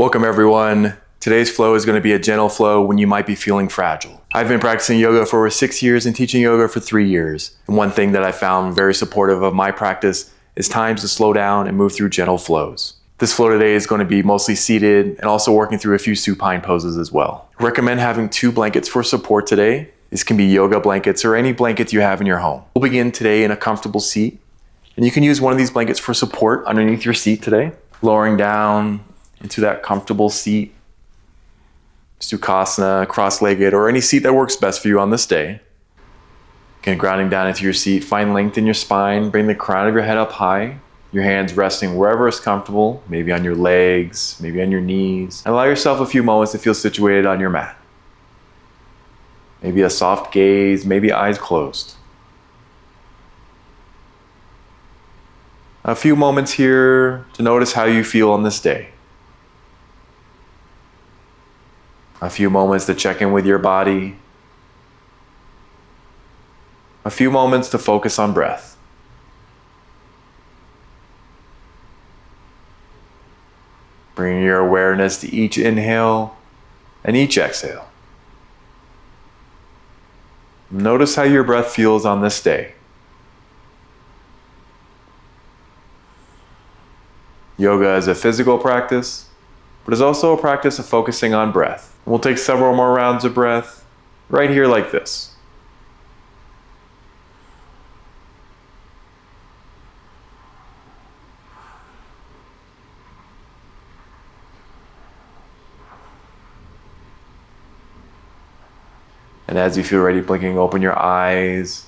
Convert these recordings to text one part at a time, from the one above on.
Welcome everyone. Today's flow is going to be a gentle flow when you might be feeling fragile. I've been practicing yoga for over 6 years and teaching yoga for 3 years. And one thing that I found very supportive of my practice is times to slow down and move through gentle flows. This flow today is going to be mostly seated and also working through a few supine poses as well. I recommend having 2 blankets for support today. These can be yoga blankets or any blankets you have in your home. We'll begin today in a comfortable seat. And you can use one of these blankets for support underneath your seat today, lowering down into that comfortable seat, Sukhasana, cross-legged, or any seat that works best for you on this day. Again, grounding down into your seat, find length in your spine, bring the crown of your head up high, your hands resting wherever is comfortable, maybe on your legs, maybe on your knees, and allow yourself a few moments to feel situated on your mat. Maybe a soft gaze, maybe eyes closed. A few moments here to notice how you feel on this day. A few moments to check in with your body. A few moments to focus on breath. Bring your awareness to each inhale and each exhale. Notice how your breath feels on this day. Yoga is a physical practice, but is also a practice of focusing on breath. We'll take several more rounds of breath right here like this. And as you feel ready, blinking open your eyes,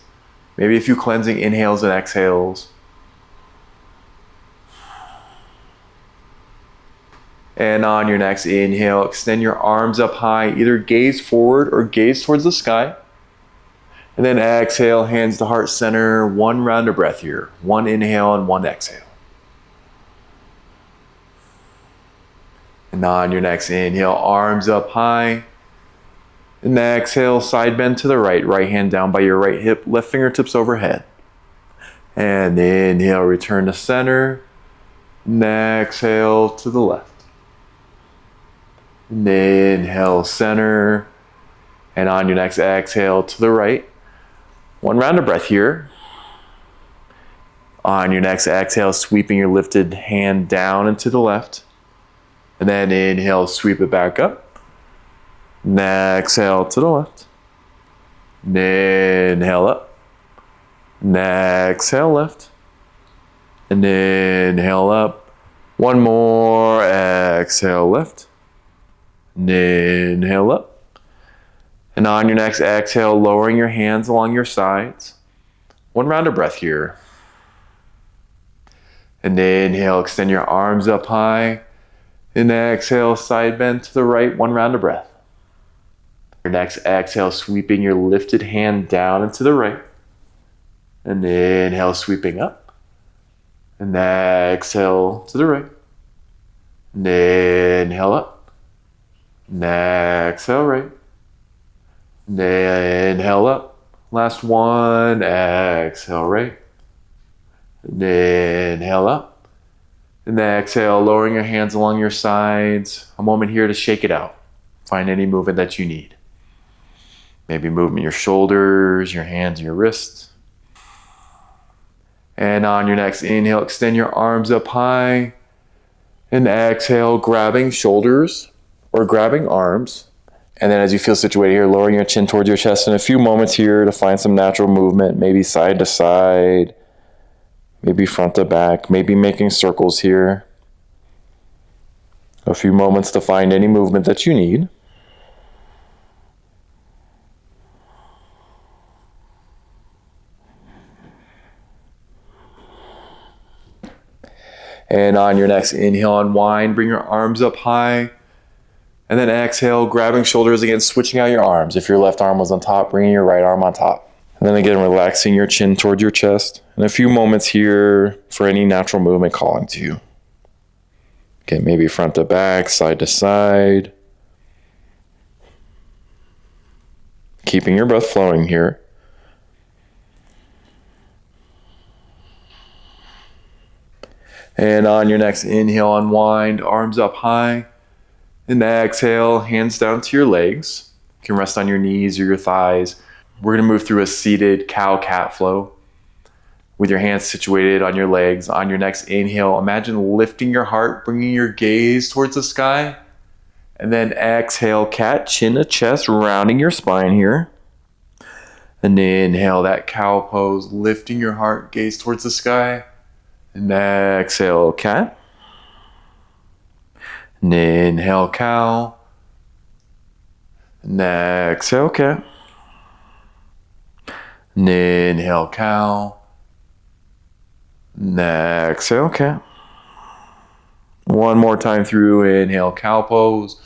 maybe a few cleansing inhales and exhales. And on your next inhale, extend your arms up high, either gaze forward or gaze towards the sky. And then exhale, hands to heart center, 1 round of breath here. 1 inhale and 1 exhale. And on your next inhale, arms up high. And exhale, side bend to the right, right hand down by your right hip, left fingertips overhead. And inhale, return to center. And exhale to the left. And inhale, center, and on your next exhale to the right. 1 round of breath here. On your next exhale, sweeping your lifted hand down and to the left. And then inhale, sweep it back up. And exhale to the left. And inhale up. And exhale left. And inhale up. 1 more, exhale left. And inhale up. And on your next exhale, lowering your hands along your sides. 1 round of breath here. And inhale, extend your arms up high. And exhale, side bend to the right, 1 round of breath. Your next exhale, sweeping your lifted hand down and to the right. And inhale, sweeping up. And exhale to the right. And inhale up. And exhale right. And inhale up. Last 1. Exhale right. And inhale up. And exhale, lowering your hands along your sides. A moment here to shake it out. Find any movement that you need. Maybe movement in your shoulders, your hands, your wrists. And on your next inhale, extend your arms up high. And exhale, grabbing shoulders or grabbing arms. And then as you feel situated here, lowering your chin towards your chest in a few moments here to find some natural movement, maybe side to side, maybe front to back, maybe making circles here. A few moments to find any movement that you need. And on your next inhale, unwind, bring your arms up high. And then exhale, grabbing shoulders again, switching out your arms. If your left arm was on top, bringing your right arm on top. And then again, relaxing your chin towards your chest. And a few moments here for any natural movement calling to you. Okay, maybe front to back, side to side. Keeping your breath flowing here. And on your next inhale, unwind, arms up high. And exhale, hands down to your legs. You can rest on your knees or your thighs. We're going to move through a seated cow-cat flow with your hands situated on your legs. On your next inhale, imagine lifting your heart, bringing your gaze towards the sky. And then exhale, cat, chin to chest, rounding your spine here. And inhale, that cow pose, lifting your heart, gaze towards the sky. And exhale, cat. And inhale, cow. And exhale, cat. And inhale, cow. And exhale, cat. One more time through. Inhale, cow pose.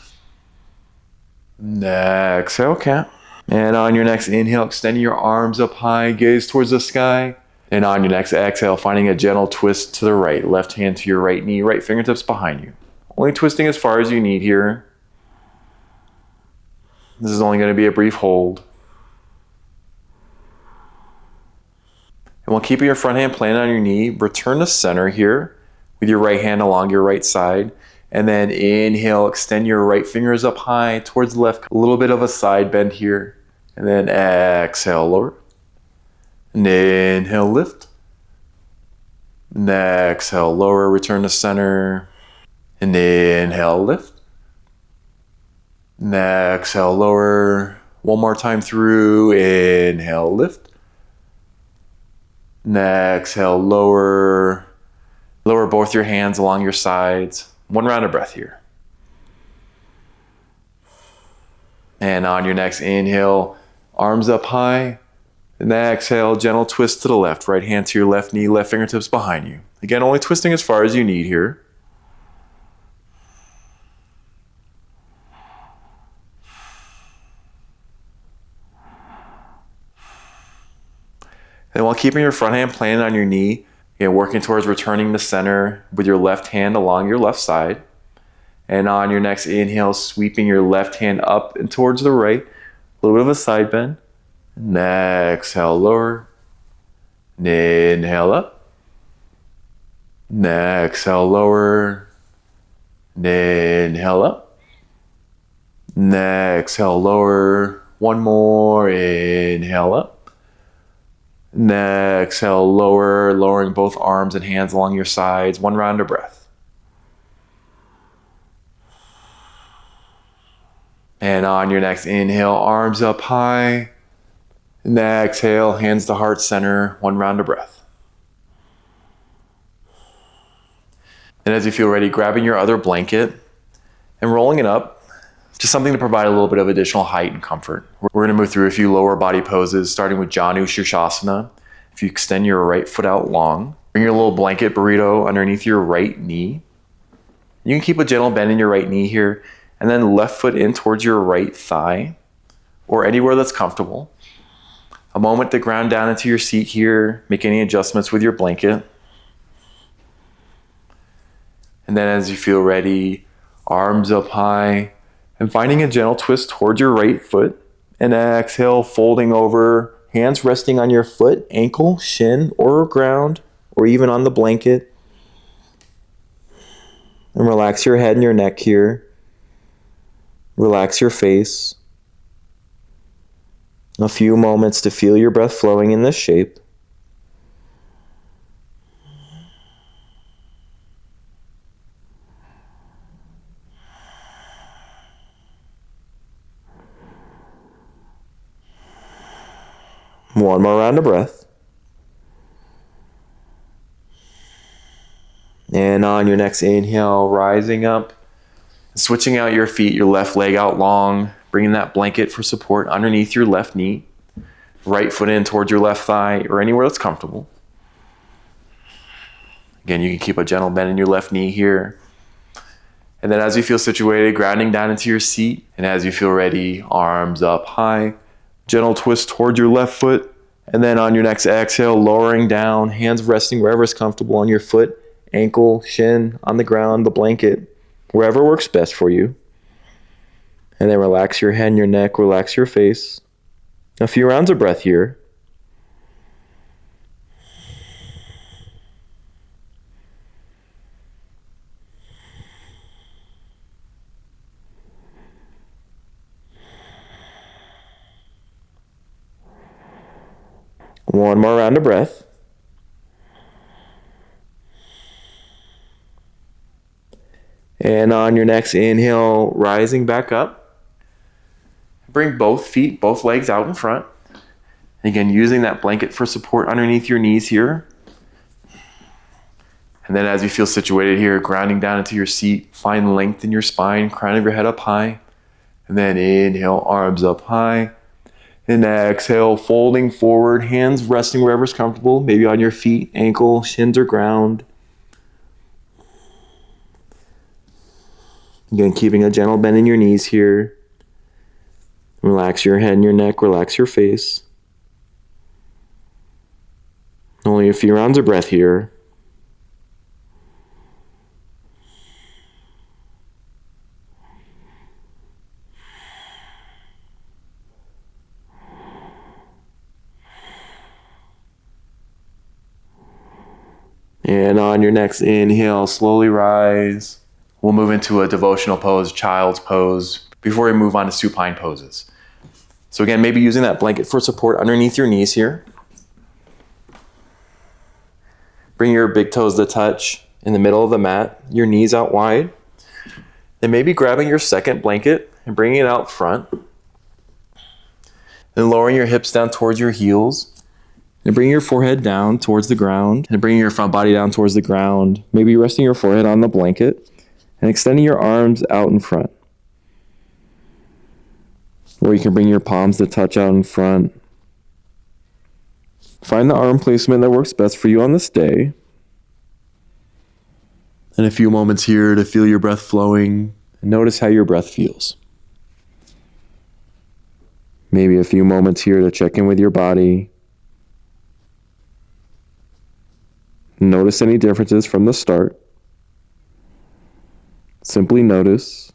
And exhale, cat. And on your next inhale, extending your arms up high, gaze towards the sky. And on your next exhale, finding a gentle twist to the right. Left hand to your right knee, right fingertips behind you. Only twisting as far as you need here. This is only going to be a brief hold. And while keeping your front hand planted on your knee, return to center here with your right hand along your right side. And then inhale, extend your right fingers up high towards the left. A little bit of a side bend here. And then exhale, lower. And inhale, lift. And exhale, lower, return to center. And inhale, lift. And exhale, lower. One more time through. Inhale, lift. And exhale, lower. Lower both your hands along your sides. One round of breath here. And on your next inhale, arms up high. And exhale, gentle twist to the left. Right hand to your left knee, left fingertips behind you. Again, only twisting as far as you need here. And while keeping your front hand planted on your knee, again, working towards returning to center with your left hand along your left side. And on your next inhale, sweeping your left hand up and towards the right. A little bit of a side bend. And exhale, lower. And inhale up. And exhale, lower. And inhale up. And exhale, lower. One more. Inhale up. And exhale, lower. Lowering both arms and hands along your sides. One round of breath. And on your next inhale, arms up high. And exhale, hands to heart center, one round of breath. And as you feel ready, grabbing your other blanket and rolling it up, just something to provide a little bit of additional height and comfort. We're going to move through a few lower body poses, starting with Janu Shirshasana. If you extend your right foot out long, bring your little blanket burrito underneath your right knee. You can keep a gentle bend in your right knee here, and then left foot in towards your right thigh, or anywhere that's comfortable. A moment to ground down into your seat here, make any adjustments with your blanket. And then as you feel ready, arms up high, and finding a gentle twist towards your right foot. And exhale, folding over, hands resting on your foot, ankle, shin, or ground, or even on the blanket. And relax your head and your neck here. Relax your face. A few moments to feel your breath flowing in this shape. One more round of breath. And on your next inhale, rising up, switching out your feet, your left leg out long, bringing that blanket for support underneath your left knee. Right foot in towards your left thigh or anywhere that's comfortable. Again, you can keep a gentle bend in your left knee here. And then as you feel situated, grounding down into your seat. And as you feel ready, arms up high, gentle twist towards your left foot. And then on your next exhale, lowering down, hands resting wherever is comfortable on your foot, ankle, shin, on the ground, the blanket, wherever works best for you. And then relax your head and your neck, relax your face. A few rounds of breath here. One more round of breath. And on your next inhale, rising back up. Bring both feet, both legs out in front. Again, using that blanket for support underneath your knees here. And then as you feel situated here, grounding down into your seat, find length in your spine, crown of your head up high. And then inhale, arms up high. And exhale, folding forward, hands resting wherever's comfortable, maybe on your feet, ankle, shins, or ground. Again, keeping a gentle bend in your knees here. Relax your head and your neck, relax your face. Only a few rounds of breath here. And on your next inhale, slowly rise. We'll move into a devotional pose, child's pose, before we move on to supine poses. So again, maybe using that blanket for support underneath your knees here. Bring your big toes to touch in the middle of the mat, your knees out wide. Then maybe grabbing your second blanket and bringing it out front. Then lowering your hips down towards your heels. And bring your forehead down towards the ground. And bring your front body down towards the ground. Maybe resting your forehead on the blanket. And extending your arms out in front. Or you can bring your palms to touch out in front. Find the arm placement that works best for you on this day. And a few moments here to feel your breath flowing. And notice how your breath feels. Maybe a few moments here to check in with your body. Notice any differences from the start. Simply notice.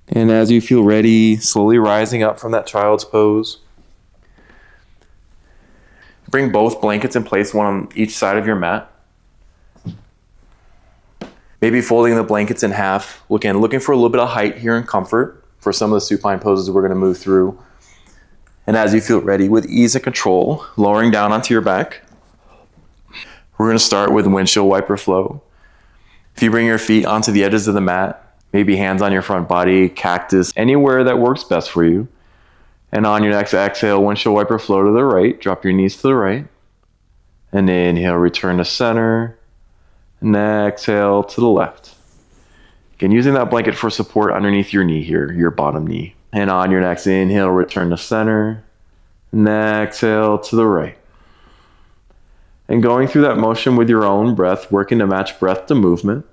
And as you feel ready, slowly rising up from that child's pose. Bring both blankets in place, one on each side of your mat. Maybe folding the blankets in half. Again, looking for a little bit of height here and comfort for some of the supine poses we're going to move through. And as you feel ready, with ease and control, lowering down onto your back. We're going to start with windshield wiper flow. If you bring your feet onto the edges of the mat, maybe hands on your front body, cactus, anywhere that works best for you. And on your next exhale, windshield wiper flow to the right. Drop your knees to the right. And inhale, return to center. And exhale to the left. Again, using that blanket for support underneath your knee here, your bottom knee. And on your next inhale, return to center. And exhale to the right. And going through that motion with your own breath, working to match breath to movement.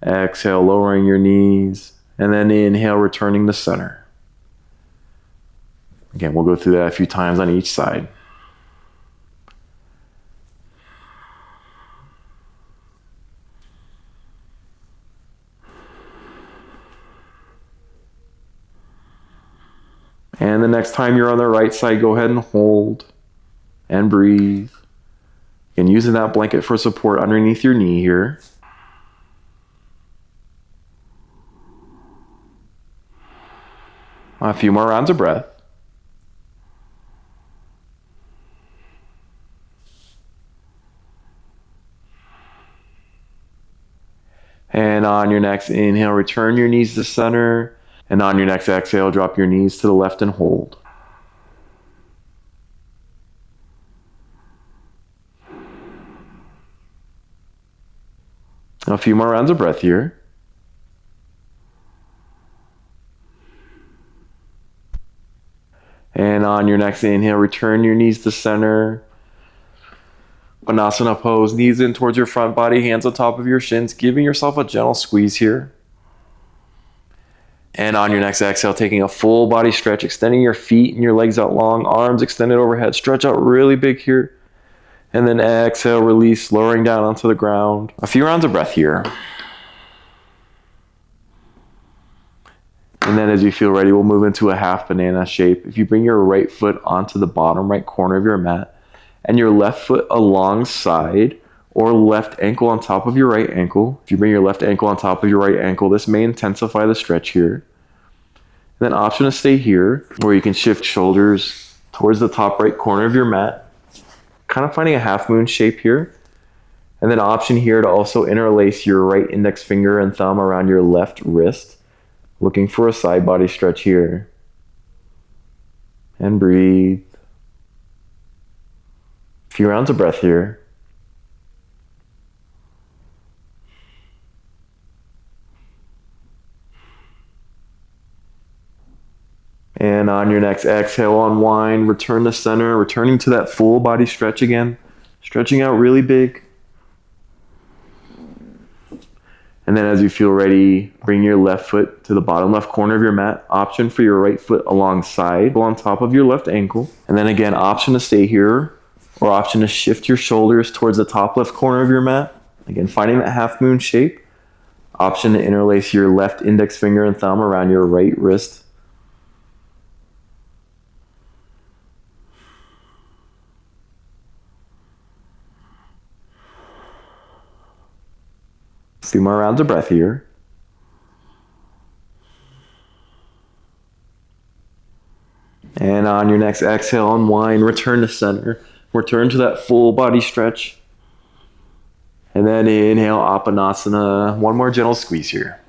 Exhale, lowering your knees. And then inhale, returning to center. Again, we'll go through that a few times on each side. And the next time you're on the right side, go ahead and hold and breathe. And using that blanket for support underneath your knee here. A few more rounds of breath. And on your next inhale, return your knees to center. And on your next exhale, drop your knees to the left and hold. A few more rounds of breath here. And on your next inhale, return your knees to center. Konasana pose, knees in towards your front body, hands on top of your shins, giving yourself a gentle squeeze here. And on your next exhale, taking a full body stretch, extending your feet and your legs out long, arms extended overhead, stretch out really big here. And then exhale, release, lowering down onto the ground. A few rounds of breath here. And then as you feel ready, we'll move into a half banana shape. If you bring your right foot onto the bottom right corner of your mat and your left foot alongside or left ankle on top of your right ankle. If you bring your left ankle on top of your right ankle, this may intensify the stretch here. And then option to stay here, where you can shift shoulders towards the top right corner of your mat, kind of finding a half moon shape here. And then option here to also interlace your right index finger and thumb around your left wrist, looking for a side body stretch here. And breathe. A few rounds of breath here. And on your next exhale, unwind, return to center, returning to that full body stretch again, stretching out really big. And then as you feel ready, bring your left foot to the bottom left corner of your mat. Option for your right foot alongside, on top of your left ankle. And then again, option to stay here, or option to shift your shoulders towards the top left corner of your mat. Again, finding that half moon shape. Option to interlace your left index finger and thumb around your right wrist. A few more rounds of breath here. And on your next exhale, unwind, return to center. Return to that full body stretch. And then inhale, Apanasana. One more gentle squeeze here.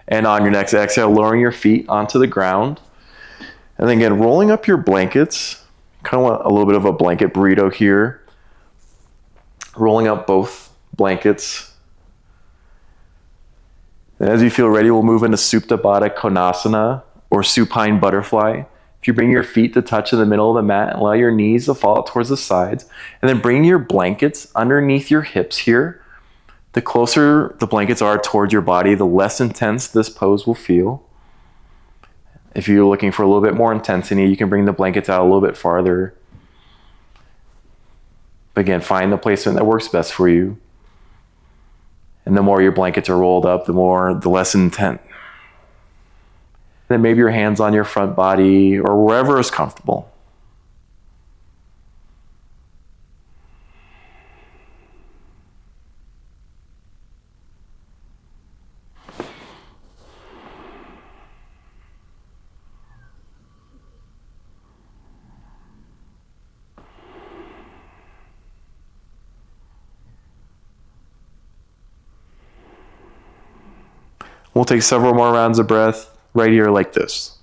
And on your next exhale, lowering your feet onto the ground. And then again, rolling up your blankets. Kind of want a little bit of a blanket burrito here. Rolling up both blankets. And as you feel ready, we'll move into Supta Baddha Konasana, or supine butterfly. If you bring your feet to touch in the middle of the mat, allow your knees to fall out towards the sides, and then bring your blankets underneath your hips here. The closer the blankets are towards your body, the less intense this pose will feel. If you're looking for a little bit more intensity, you can bring the blankets out a little bit farther. But again, find the placement that works best for you. And the more your blankets are rolled up, the less intent. Then maybe your hands on your front body or wherever is comfortable. We'll take several more rounds of breath right here like this.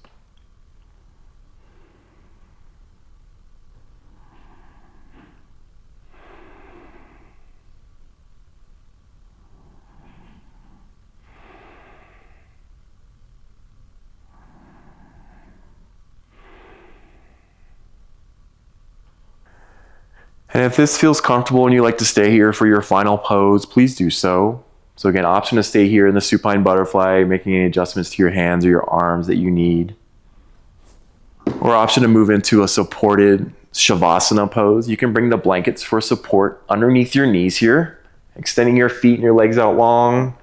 And if this feels comfortable and you like to stay here for your final pose, please do so. So again, option to stay here in the supine butterfly, making any adjustments to your hands or your arms that you need. Or option to move into a supported Savasana pose. You can bring the blankets for support underneath your knees here, extending your feet and your legs out long.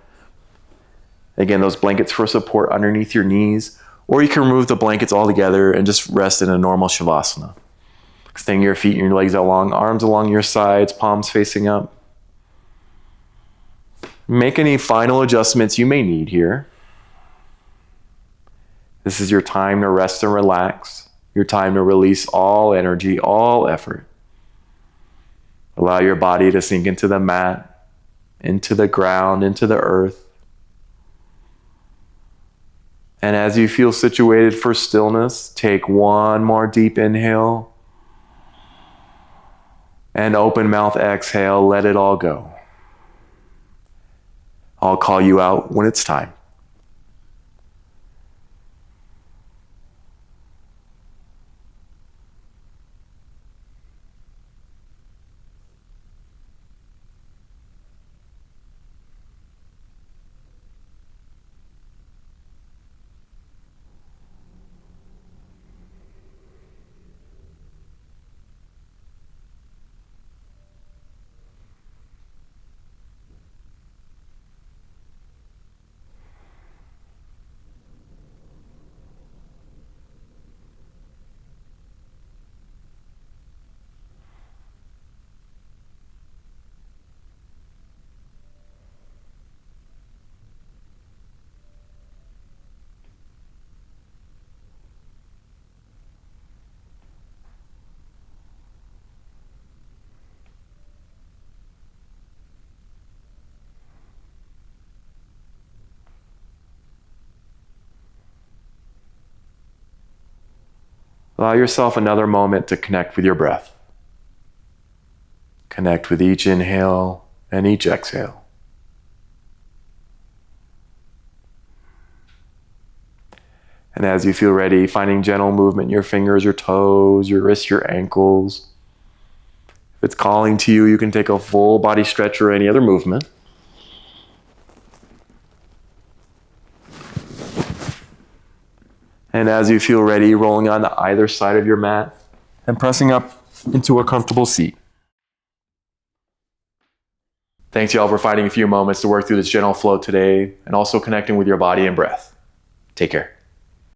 Again, those blankets for support underneath your knees. Or you can remove the blankets altogether and just rest in a normal Savasana. Extending your feet and your legs out long, arms along your sides, palms facing up. Make any final adjustments you may need here. This is your time to rest and relax, your time to release all energy, all effort. Allow your body to sink into the mat, into the ground, into the earth. And as you feel situated for stillness, take one more deep inhale. And open mouth exhale, let it all go. I'll call you out when it's time. Allow yourself another moment to connect with your breath. Connect with each inhale and each exhale. And as you feel ready, finding gentle movement in your fingers, your toes, your wrists, your ankles. If it's calling to you, you can take a full body stretch or any other movement. And as you feel ready, rolling onto either side of your mat and pressing up into a comfortable seat. Thanks y'all for finding a few moments to work through this gentle flow today and also connecting with your body and breath. Take care.